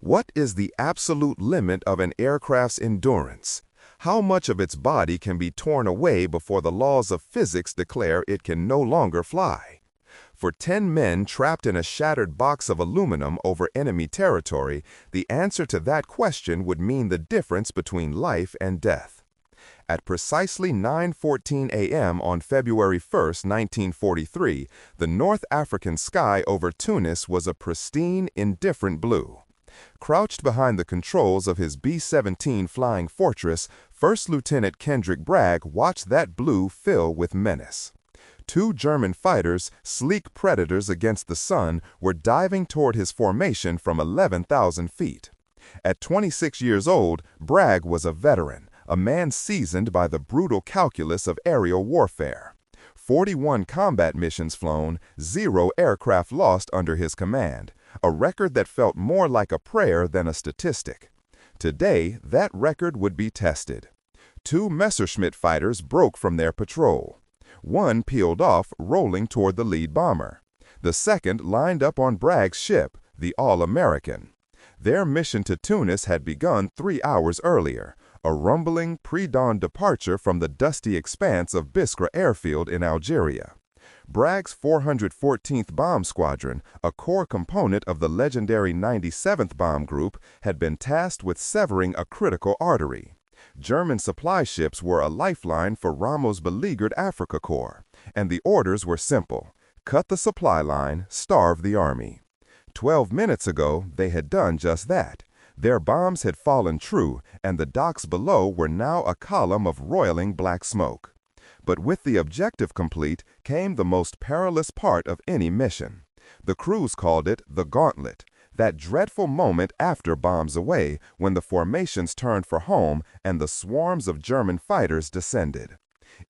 What is the absolute limit of an aircraft's endurance? How much of its body can be torn away before the laws of physics declare it can no longer fly? For 10 men trapped in a shattered box of aluminum over enemy territory, the answer to that question would mean the difference between life and death. At precisely 9:14 a.m. on February 1, 1943, the North African sky over Tunis was a pristine, indifferent blue. Crouched behind the controls of his B-17 Flying Fortress, First Lieutenant Kendrick Bragg watched that blue fill with menace. 2 German fighters, sleek predators against the sun, were diving toward his formation from 11,000 feet. At 26 years old, Bragg was a veteran, a man seasoned by the brutal calculus of aerial warfare. 41 combat missions flown, 0 aircraft lost under his command, a record that felt more like a prayer than a statistic. Today, that record would be tested. 2 Messerschmitt fighters broke from their patrol. One peeled off, rolling toward the lead bomber. The second lined up on Bragg's ship, the All-American. Their mission to Tunis had begun 3 hours earlier, a rumbling, pre-dawn departure from the dusty expanse of Biskra airfield in Algeria. Bragg's 414th Bomb Squadron, a core component of the legendary 97th Bomb Group, had been tasked with severing a critical artery. German supply ships were a lifeline for Rommel's beleaguered Africa Corps, and the orders were simple: cut the supply line, starve the army. 12 minutes ago, they had done just that. Their bombs had fallen true, and the docks below were now a column of roiling black smoke. But with the objective complete came the most perilous part of any mission. The crews called it the gauntlet, that dreadful moment after bombs away when the formations turned for home and the swarms of German fighters descended.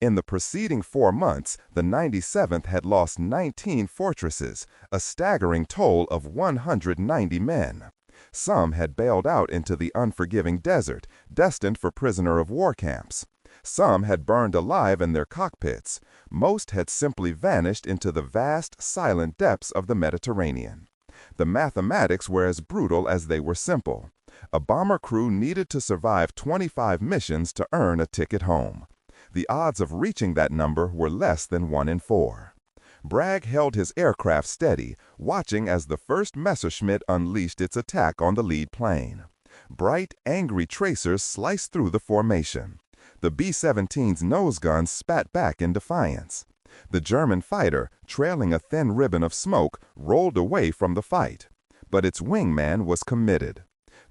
In the preceding 4 months, the 97th had lost 19 fortresses, a staggering toll of 190 men. Some had bailed out into the unforgiving desert, destined for prisoner-of-war camps. Some had burned alive in their cockpits. Most had simply vanished into the vast, silent depths of the Mediterranean. The mathematics were as brutal as they were simple. A bomber crew needed to survive 25 missions to earn a ticket home. The odds of reaching that number were less than 1 in 4. Bragg held his aircraft steady, watching as the first Messerschmitt unleashed its attack on the lead plane. Bright, angry tracers sliced through the formation. The B-17's nose guns spat back in defiance. The German fighter, trailing a thin ribbon of smoke, rolled away from the fight. But its wingman was committed.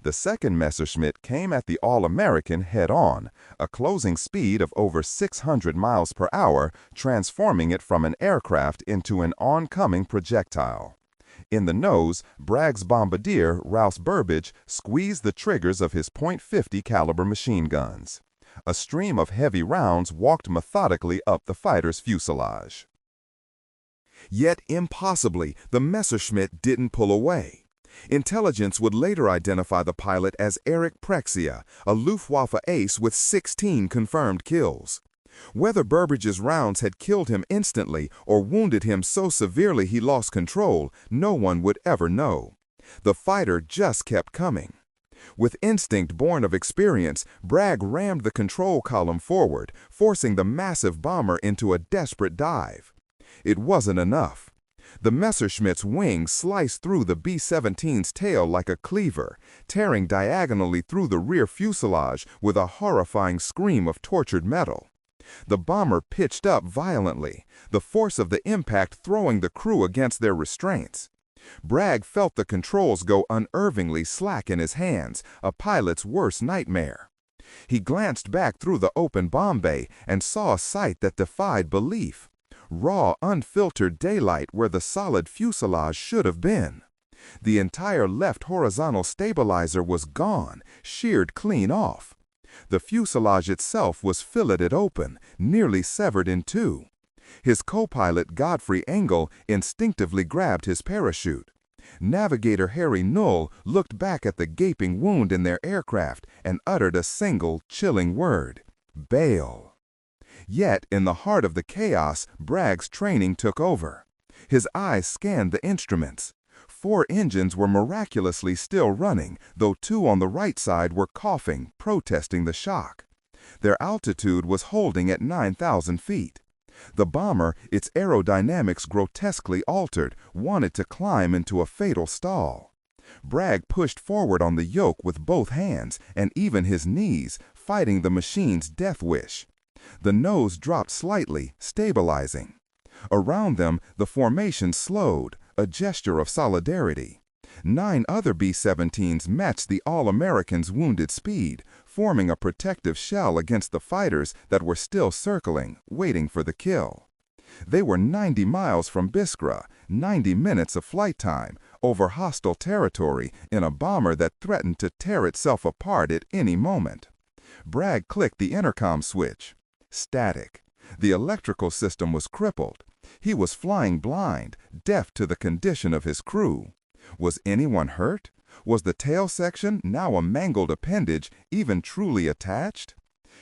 The second Messerschmitt came at the All-American head-on, a closing speed of over 600 miles per hour, transforming it from an aircraft into an oncoming projectile. In the nose, Bragg's bombardier, Rouse Burbage, squeezed the triggers of his .50 caliber machine guns. A stream of heavy rounds walked methodically up the fighter's fuselage. Yet impossibly, the Messerschmitt didn't pull away. Intelligence would later identify the pilot as Erich Prexia, a Luftwaffe ace with 16 confirmed kills. Whether Burbage's rounds had killed him instantly or wounded him so severely he lost control, no one would ever know. The fighter just kept coming. With instinct born of experience, Bragg rammed the control column forward, forcing the massive bomber into a desperate dive. It wasn't enough. The Messerschmitt's wings sliced through the B-17's tail like a cleaver, tearing diagonally through the rear fuselage with a horrifying scream of tortured metal. The bomber pitched up violently, the force of the impact throwing the crew against their restraints. Bragg felt the controls go unervingly slack in his hands, a pilot's worst nightmare. He glanced back through the open bomb bay and saw a sight that defied belief. Raw, unfiltered daylight where the solid fuselage should have been. The entire left horizontal stabilizer was gone, sheared clean off. The fuselage itself was filleted open, nearly severed in 2. His co-pilot, Godfrey Engel, instinctively grabbed his parachute. Navigator Harry Null looked back at the gaping wound in their aircraft and uttered a single, chilling word: bail. Yet, in the heart of the chaos, Bragg's training took over. His eyes scanned the instruments. 4 engines were miraculously still running, though 2 on the right side were coughing, protesting the shock. Their altitude was holding at 9,000 feet. The bomber, its aerodynamics grotesquely altered, wanted to climb into a fatal stall. Bragg pushed forward on the yoke with both hands and even his knees, fighting the machine's death wish. The nose dropped slightly, stabilizing. Around them, the formation slowed, a gesture of solidarity. 9 other B-17s matched the All-Americans' wounded speed, forming a protective shell against the fighters that were still circling, waiting for the kill. They were 90 miles from Biskra, 90 minutes of flight time, over hostile territory in a bomber that threatened to tear itself apart at any moment. Bragg clicked the intercom switch. Static. The electrical system was crippled. He was flying blind, deaf to the condition of his crew. Was anyone hurt? Was the tail section, now a mangled appendage, even truly attached?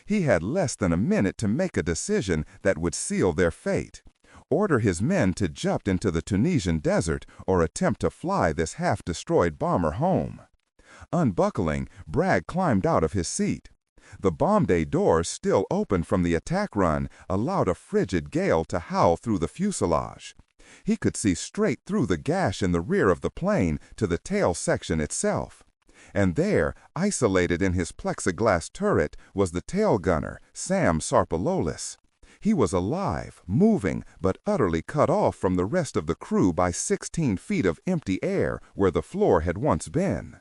He had less than a minute to make a decision that would seal their fate. Order his men to jump into the Tunisian desert or attempt to fly this half-destroyed bomber home. Unbuckling, Bragg climbed out of his seat. The bomb bay doors, still open from the attack run, allowed a frigid gale to howl through the fuselage. He could see straight through the gash in the rear of the plane to the tail section itself. And there, isolated in his plexiglass turret, was the tail gunner, Sam Sarpalolis. He was alive, moving, but utterly cut off from the rest of the crew by 16 feet of empty air where the floor had once been.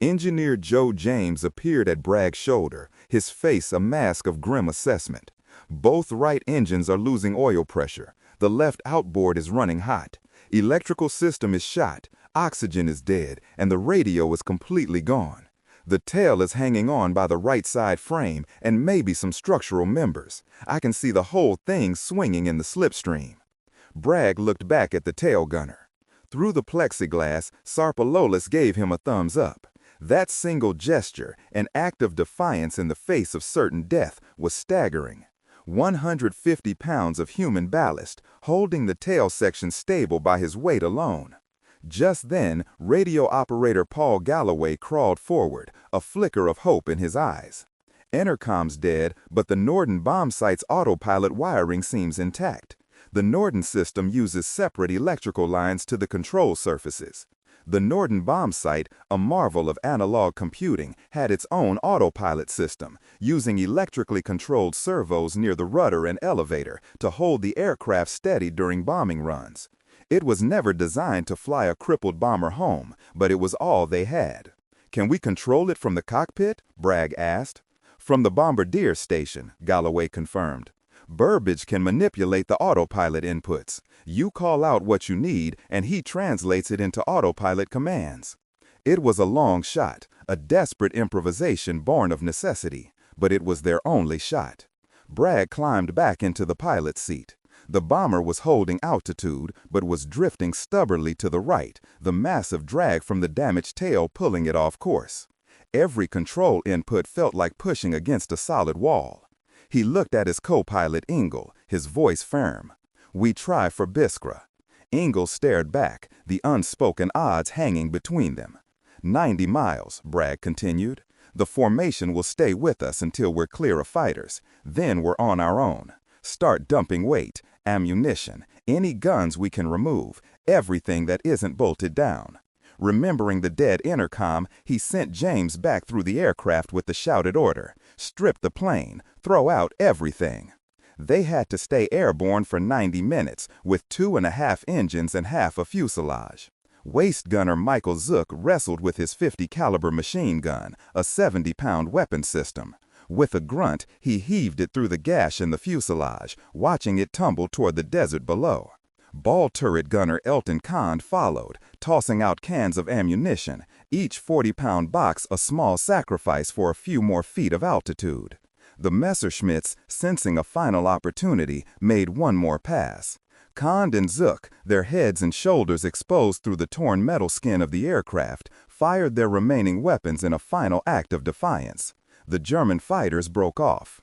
Engineer Joe James appeared at Bragg's shoulder, his face a mask of grim assessment. Both right engines are losing oil pressure. The left outboard is running hot. Electrical system is shot. Oxygen is dead, and the radio is completely gone. The tail is hanging on by the right side frame and maybe some structural members. I can see the whole thing swinging in the slipstream. Bragg looked back at the tail gunner. Through the plexiglass, Sarpalolis gave him a thumbs up. That single gesture, an act of defiance in the face of certain death, was staggering. 150 pounds of human ballast, holding the tail section stable by his weight alone. Just then, radio operator Paul Galloway crawled forward, a flicker of hope in his eyes. Intercom's dead, but the Norden bomb site's autopilot wiring seems intact. The Norden system uses separate electrical lines to the control surfaces. The Norden bomb site, a marvel of analog computing, had its own autopilot system, using electrically controlled servos near the rudder and elevator to hold the aircraft steady during bombing runs. It was never designed to fly a crippled bomber home, but it was all they had. "Can we control it from the cockpit?" Bragg asked. "From the bombardier station," Galloway confirmed. "Burbage can manipulate the autopilot inputs. You call out what you need, and he translates it into autopilot commands." It was a long shot, a desperate improvisation born of necessity, but it was their only shot. Bragg climbed back into the pilot's seat. The bomber was holding altitude, but was drifting stubbornly to the right, the massive drag from the damaged tail pulling it off course. Every control input felt like pushing against a solid wall. He looked at his co-pilot Engel, his voice firm. "We try for Biskra." Engel stared back, the unspoken odds hanging between them. 90 miles, Bragg continued. "The formation will stay with us until we're clear of fighters. Then we're on our own. Start dumping weight, ammunition, any guns we can remove, everything that isn't bolted down." Remembering the dead intercom, he sent James back through the aircraft with the shouted order: "Strip the plane, throw out everything." They had to stay airborne for 90 minutes, with 2.5 engines and half a fuselage. Waist gunner Michael Zook wrestled with his .50 caliber machine gun, a 70-pound weapon system. With a grunt, he heaved it through the gash in the fuselage, watching it tumble toward the desert below. Ball turret gunner Elton Kahn followed, tossing out cans of ammunition, each 40-pound box a small sacrifice for a few more feet of altitude. The Messerschmitts, sensing a final opportunity, made one more pass. Kahn and Zook, their heads and shoulders exposed through the torn metal skin of the aircraft, fired their remaining weapons in a final act of defiance. The German fighters broke off.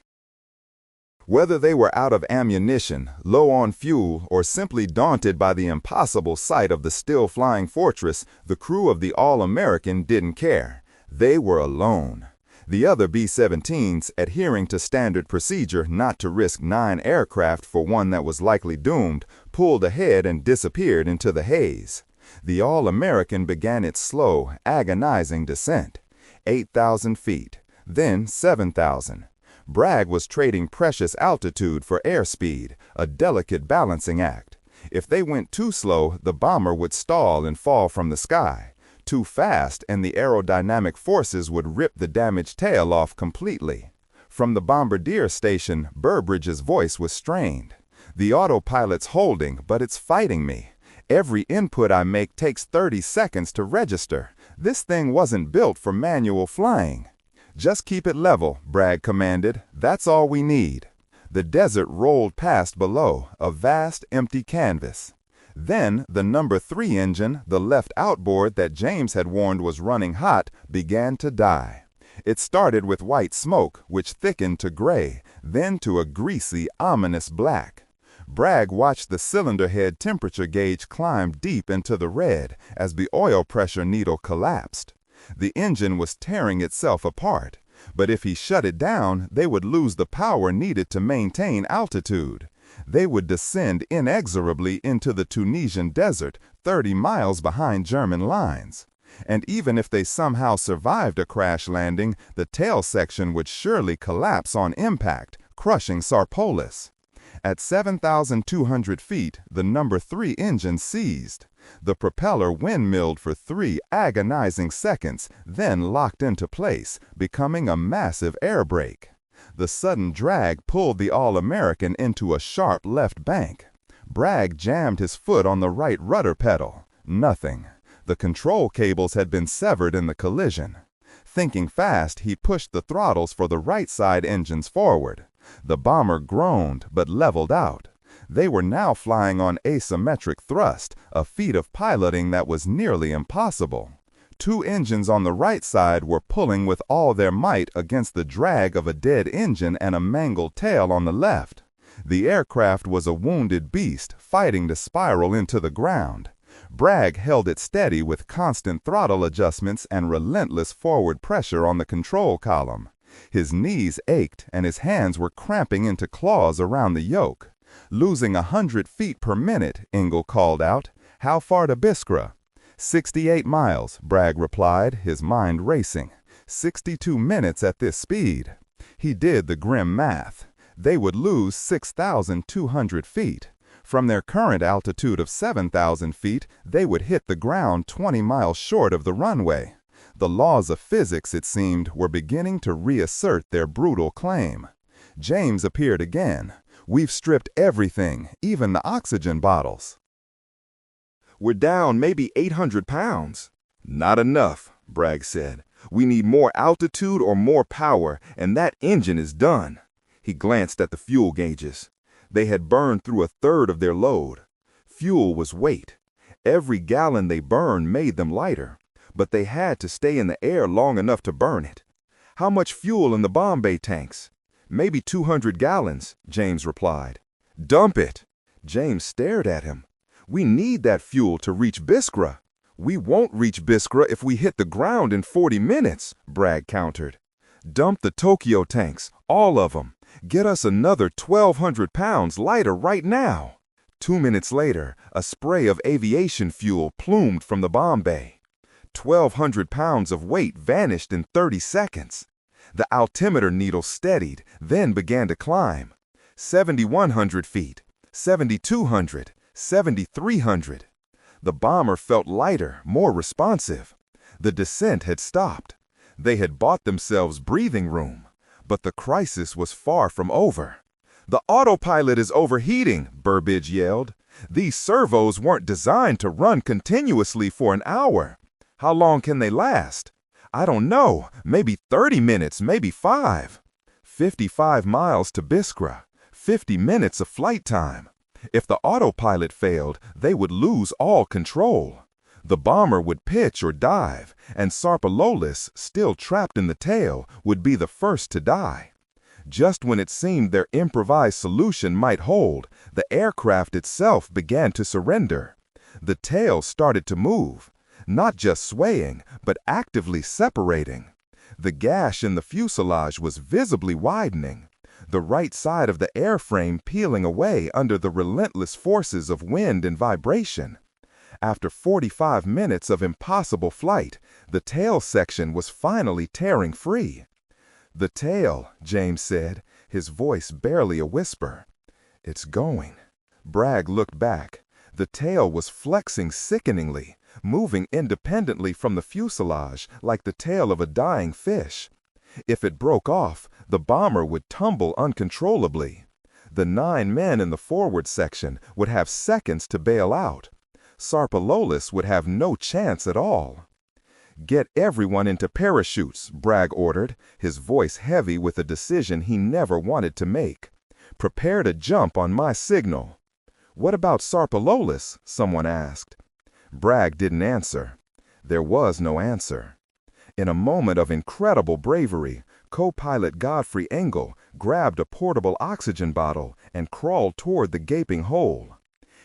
Whether they were out of ammunition, low on fuel, or simply daunted by the impossible sight of the still-flying fortress, the crew of the All-American didn't care. They were alone. The other B-17s, adhering to standard procedure not to risk 9 aircraft for one that was likely doomed, pulled ahead and disappeared into the haze. The All-American began its slow, agonizing descent. 8,000 feet, then 7,000. Bragg was trading precious altitude for airspeed, a delicate balancing act. If they went too slow, the bomber would stall and fall from the sky. Too fast, and the aerodynamic forces would rip the damaged tail off completely. From the bombardier station, Burbridge's voice was strained. "The autopilot's holding, but it's fighting me. Every input I make takes 30 seconds to register. This thing wasn't built for manual flying." "Just keep it level," Bragg commanded. "That's all we need." The desert rolled past below, a vast, empty canvas. Then the number 3 engine, the left outboard that James had warned was running hot, began to die. It started with white smoke, which thickened to gray, then to a greasy, ominous black. Bragg watched the cylinder head temperature gauge climb deep into the red as the oil pressure needle collapsed. The engine was tearing itself apart, but if he shut it down, they would lose the power needed to maintain altitude. They would descend inexorably into the Tunisian desert, 30 miles behind German lines. And even if they somehow survived a crash landing, the tail section would surely collapse on impact, crushing Sarpolis. At 7,200 feet, the number 3 engine seized. The propeller windmilled for 3 agonizing seconds, then locked into place, becoming a massive air brake. The sudden drag pulled the All-American into a sharp left bank. Bragg jammed his foot on the right rudder pedal. Nothing. The control cables had been severed in the collision. Thinking fast, he pushed the throttles for the right side engines forward. The bomber groaned, but leveled out. They were now flying on asymmetric thrust, a feat of piloting that was nearly impossible. 2 engines on the right side were pulling with all their might against the drag of a dead engine and a mangled tail on the left. The aircraft was a wounded beast, fighting to spiral into the ground. Bragg held it steady with constant throttle adjustments and relentless forward pressure on the control column. His knees ached and his hands were cramping into claws around the yoke. "Losing 100 feet per minute," Engel called out. "How far to Biskra?" 68 miles, Bragg replied, his mind racing. 62 minutes at this speed. He did the grim math. They would lose 6,200 feet. From their current altitude of 7,000 feet, they would hit the ground 20 miles short of the runway. The laws of physics, it seemed, were beginning to reassert their brutal claim. James appeared again. "We've stripped everything, even the oxygen bottles." "We're down maybe 800 pounds. "Not enough," Bragg said. "We need more altitude or more power, and that engine is done." He glanced at the fuel gauges. They had burned through 1/3 of their load. Fuel was weight. Every gallon they burned made them lighter, but they had to stay in the air long enough to burn it. "How much fuel in the bomb bay tanks?" "Maybe 200 gallons, James replied. "Dump it." James stared at him. "We need that fuel to reach Biskra." "We won't reach Biskra if we hit the ground in 40 minutes, Bragg countered. "Dump the Tokyo tanks, all of them. Get us another 1,200 pounds lighter right now." 2 minutes later, a spray of aviation fuel plumed from the bomb bay. 1,200 pounds of weight vanished in 30 seconds. The altimeter needle steadied, then began to climb. 7,100 feet, 7,200, 7,300. The bomber felt lighter, more responsive. The descent had stopped. They had bought themselves breathing room. But the crisis was far from over. "The autopilot is overheating," Burbridge yelled. "These servos weren't designed to run continuously for an hour. How long can they last?" "I don't know. Maybe 30 minutes, maybe 5. 55 miles to Biskra. 50 minutes of flight time. If the autopilot failed, they would lose all control. The bomber would pitch or dive, and Sarpalolis, still trapped in the tail, would be the first to die. Just when it seemed their improvised solution might hold, the aircraft itself began to surrender. The tail started to move, not just swaying, but actively separating. The gash in the fuselage was visibly widening, the right side of the airframe peeling away under the relentless forces of wind and vibration. After 45 minutes of impossible flight, the tail section was finally tearing free. "The tail," James said, his voice barely a whisper. "It's going." Bragg looked back. The tail was flexing sickeningly, moving independently from the fuselage like the tail of a dying fish. If it broke off, the bomber would tumble uncontrollably. The 9 men in the forward section would have seconds to bail out. Sarpalolis would have no chance at all. "Get everyone into parachutes," Bragg ordered, his voice heavy with a decision he never wanted to make. "Prepare to jump on my signal." "What about Sarpalolis?" someone asked. Bragg didn't answer. There was no answer. In a moment of incredible bravery, co-pilot Godfrey Engel grabbed a portable oxygen bottle and crawled toward the gaping hole.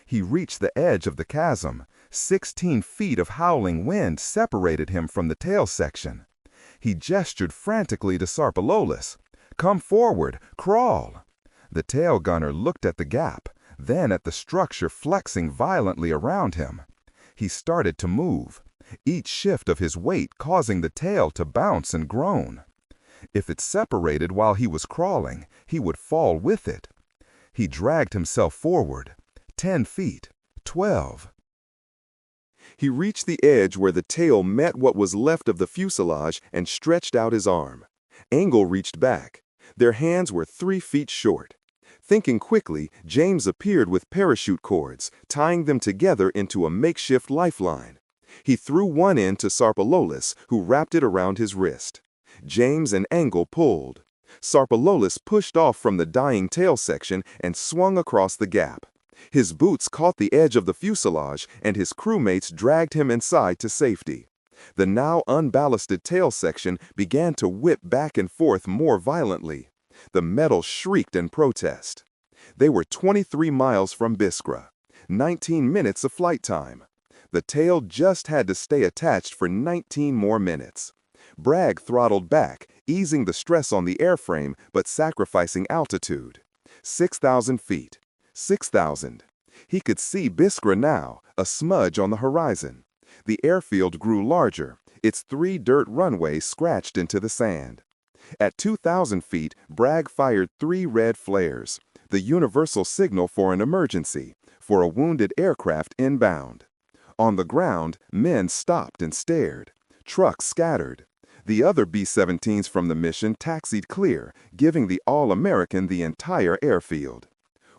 He reached the edge of the chasm. 16 feet of howling wind separated him from the tail section. He gestured frantically to Sarpalolis. "Come forward, crawl." The tail gunner looked at the gap, then at the structure flexing violently around him. He started to move, each shift of his weight causing the tail to bounce and groan. If it separated while he was crawling, he would fall with it. He dragged himself forward. 10 feet, 12. He reached the edge where the tail met what was left of the fuselage and stretched out his arm. Engel reached back. Their hands were 3 feet short. Thinking quickly, James appeared with parachute cords, tying them together into a makeshift lifeline. He threw one end to Sarpalolis, who wrapped it around his wrist. James and Engel pulled. Sarpalolis pushed off from the dying tail section and swung across the gap. His boots caught the edge of the fuselage, and his crewmates dragged him inside to safety. The now unballasted tail section began to whip back and forth more violently. The metal shrieked in protest. They were 23 miles from Biskra, 19 minutes of flight time. The tail just had to stay attached for 19 more minutes. Bragg throttled back, easing the stress on the airframe but sacrificing altitude. 6,000 feet. 6,000. He could see Biskra now, a smudge on the horizon. The airfield grew larger, its 3 dirt runways scratched into the sand. At 2,000 feet, Bragg fired 3 red flares, the universal signal for an emergency, for a wounded aircraft inbound. On the ground, men stopped and stared. Trucks scattered. The other B-17s from the mission taxied clear, giving the All-American the entire airfield.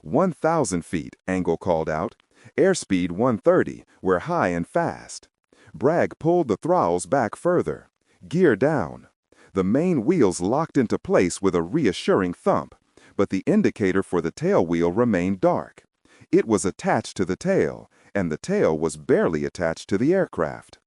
1,000 feet, Engel called out. Airspeed 130, we're high and fast. Bragg pulled the throttles back further. Gear down. The main wheels locked into place with a reassuring thump, but the indicator for the tail wheel remained dark. It was attached to the tail, and the tail was barely attached to the aircraft.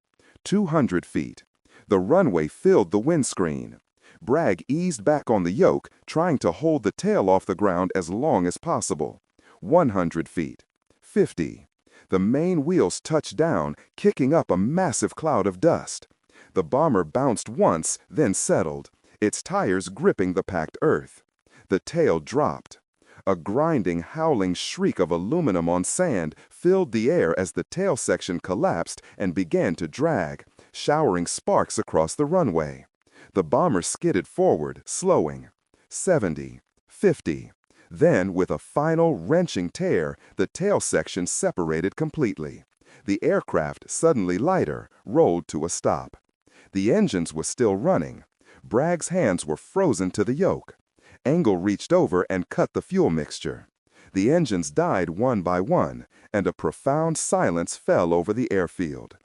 200 feet. The runway filled the windscreen. Bragg eased back on the yoke, trying to hold the tail off the ground as long as possible. 100 feet. 50. The main wheels touched down, kicking up a massive cloud of dust. The bomber bounced once, then settled, its tires gripping the packed earth. The tail dropped. A grinding, howling shriek of aluminum on sand filled the air as the tail section collapsed and began to drag, showering sparks across the runway. The bomber skidded forward, slowing. 70, 50. Then, with a final wrenching tear, the tail section separated completely. The aircraft, suddenly lighter, rolled to a stop. The engines were still running. Bragg's hands were frozen to the yoke. Engel reached over and cut the fuel mixture. The engines died one by one, and a profound silence fell over the airfield.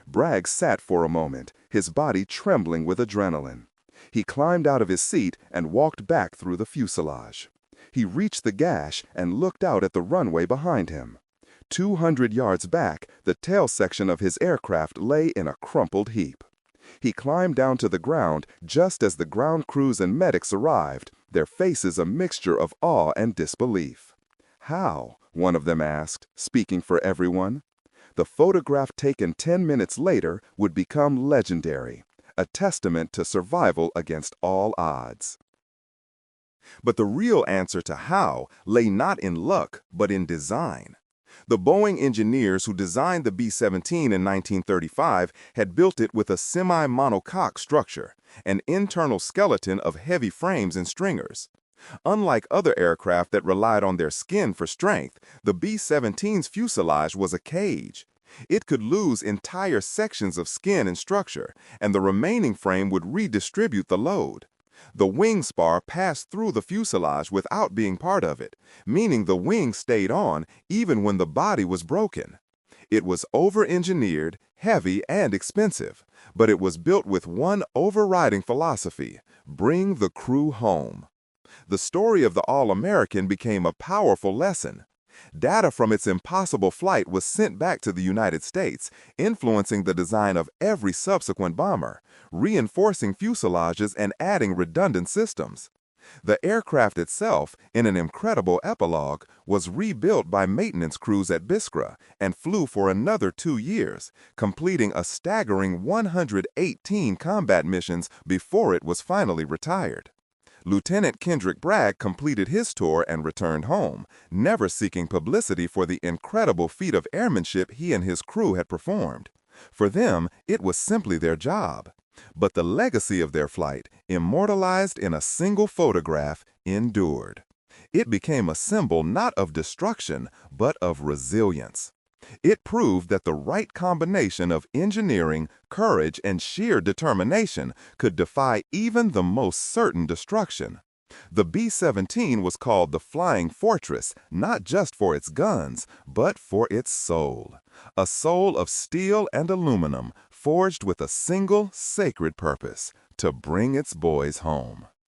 Bragg sat for a moment, his body trembling with adrenaline. He climbed out of his seat and walked back through the fuselage. He reached the gash and looked out at the runway behind him. 200 yards back, the tail section of his aircraft lay in a crumpled heap. He climbed down to the ground just as the ground crews and medics arrived, their faces a mixture of awe and disbelief. "How?" one of them asked, speaking for everyone. The photograph taken 10 minutes later would become legendary, a testament to survival against all odds. But the real answer to how lay not in luck, but in design. The Boeing engineers who designed the B-17 in 1935 had built it with a semi-monocoque structure, an internal skeleton of heavy frames and stringers. Unlike other aircraft that relied on their skin for strength, the B-17's fuselage was a cage. It could lose entire sections of skin and structure, and the remaining frame would redistribute the load. The wing spar passed through the fuselage without being part of it, meaning the wing stayed on even when the body was broken. It was over-engineered, heavy, and expensive, but it was built with one overriding philosophy: bring the crew home. The story of the All-American became a powerful lesson. Data from its impossible flight was sent back to the United States, influencing the design of every subsequent bomber, reinforcing fuselages and adding redundant systems. The aircraft itself, in an incredible epilogue, was rebuilt by maintenance crews at Biskra and flew for another 2 years, completing a staggering 118 combat missions before it was finally retired. Lieutenant Kendrick Bragg completed his tour and returned home, never seeking publicity for the incredible feat of airmanship he and his crew had performed. For them, it was simply their job. But the legacy of their flight, immortalized in a single photograph, endured. It became a symbol not of destruction, but of resilience. It proved that the right combination of engineering, courage, and sheer determination could defy even the most certain destruction. The B-17 was called the Flying Fortress not just for its guns, but for its soul. A soul of steel and aluminum forged with a single sacred purpose: to bring its boys home.